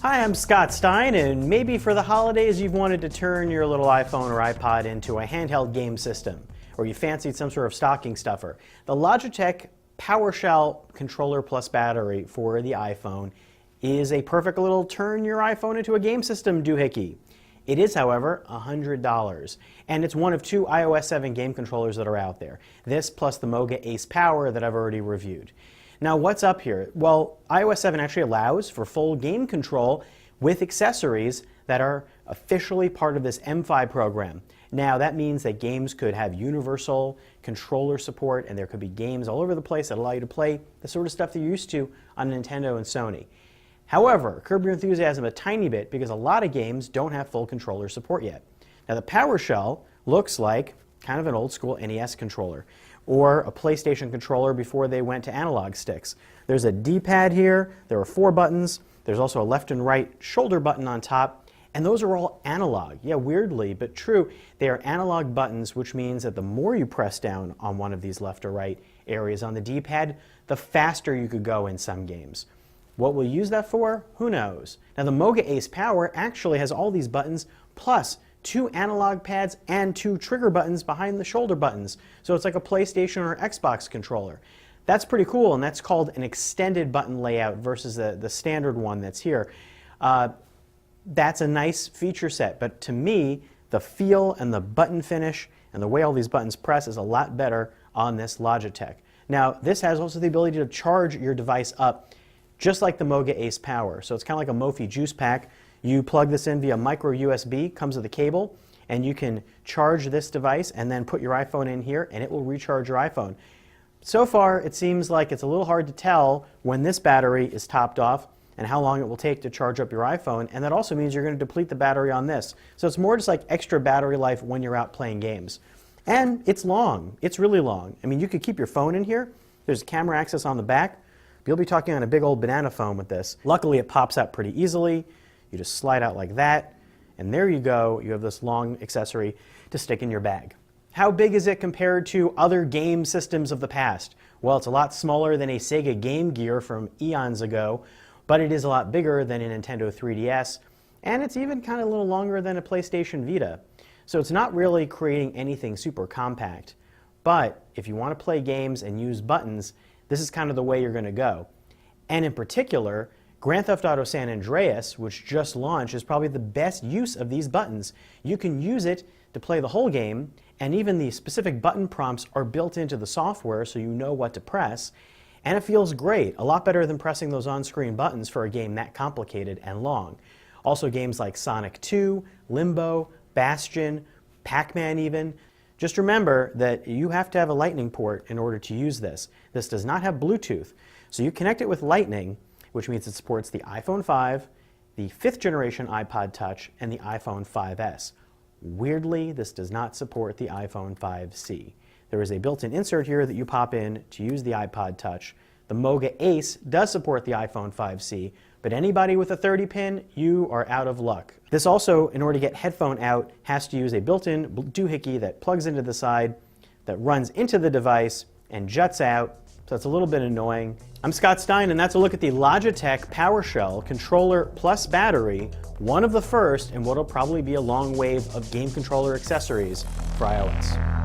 Hi, I'm Scott Stein, and maybe for the holidays you've wanted to turn your little iPhone or iPod into a handheld game system, or you fancied some sort of stocking stuffer. The Logitech PowerShell controller plus battery for the iPhone is a perfect little turn your iPhone into a game system doohickey. It is, however, $100, and it's one of two iOS 7 game controllers that are out there. This plus the Moga Ace Power that I've already reviewed. Now, what's up here? Well, iOS 7 actually allows for full game control with accessories that are officially part of this M5 program. Now, that means that games could have universal controller support, and there could be games all over the place that allow you to play the sort of stuff that you're used to on Nintendo and Sony. However, curb your enthusiasm a tiny bit because a lot of games don't have full controller support yet. Now, the PowerShell looks like kind of an old school NES controller or a PlayStation controller before they went to analog sticks. There's a D-pad here, there are 4 buttons, there's also a left and right shoulder button on top, and those are all analog. Yeah, weirdly, but true, they are analog buttons, which means that the more you press down on one of these left or right areas on the D-pad, the faster you could go in some games. What we'll use that for? Who knows? Now, the Moga Ace Power actually has all these buttons, plus 2 analog pads and 2 trigger buttons behind the shoulder buttons. So it's like a PlayStation or Xbox controller. That's pretty cool, and that's called an extended button layout versus the standard one that's here. That's a nice feature set, but to me, the feel and the button finish and the way all these buttons press is a lot better on this Logitech. Now, this has also the ability to charge your device up just like the Moga Ace Power. So it's kind of like a Mophie juice pack. You plug this in via micro USB, comes with a cable, and you can charge this device and then put your iPhone in here and it will recharge your iPhone. So far, it seems like it's a little hard to tell when this battery is topped off and how long it will take to charge up your iPhone, and that also means you're going to deplete the battery on this. So it's more just like extra battery life when you're out playing games. And it's long. It's really long. I mean, you could keep your phone in here. There's camera access on the back. You'll be talking on a big old banana phone with this. Luckily, it pops out pretty easily. You just slide out like that, and there you go. You have this long accessory to stick in your bag. How big is it compared to other game systems of the past? Well, it's a lot smaller than a Sega Game Gear from eons ago, but it is a lot bigger than a Nintendo 3DS, and it's even kind of a little longer than a PlayStation Vita. So it's not really creating anything super compact. But if you want to play games and use buttons, this is kind of the way you're going to go. And in particular, Grand Theft Auto San Andreas, which just launched, is probably the best use of these buttons. You can use it to play the whole game, and even the specific button prompts are built into the software so you know what to press. And it feels great, a lot better than pressing those on-screen buttons for a game that complicated and long. Also games like Sonic 2, Limbo, Bastion, Pac-Man even. Just remember that you have to have a Lightning port in order to use this. This does not have Bluetooth. So you connect it with Lightning, which means it supports the iPhone 5, the 5th generation iPod Touch, and the iPhone 5S. Weirdly, this does not support the iPhone 5C. There is a built-in insert here that you pop in to use the iPod Touch. The Moga Ace does support the iPhone 5C, but anybody with a 30-pin, you are out of luck. This also, in order to get headphone out, has to use a built-in doohickey that plugs into the side, that runs into the device, and juts out, so it's a little bit annoying. I'm Scott Stein, and that's a look at the Logitech PowerShell controller plus battery, one of the first in what will probably be a long wave of game controller accessories for iOS.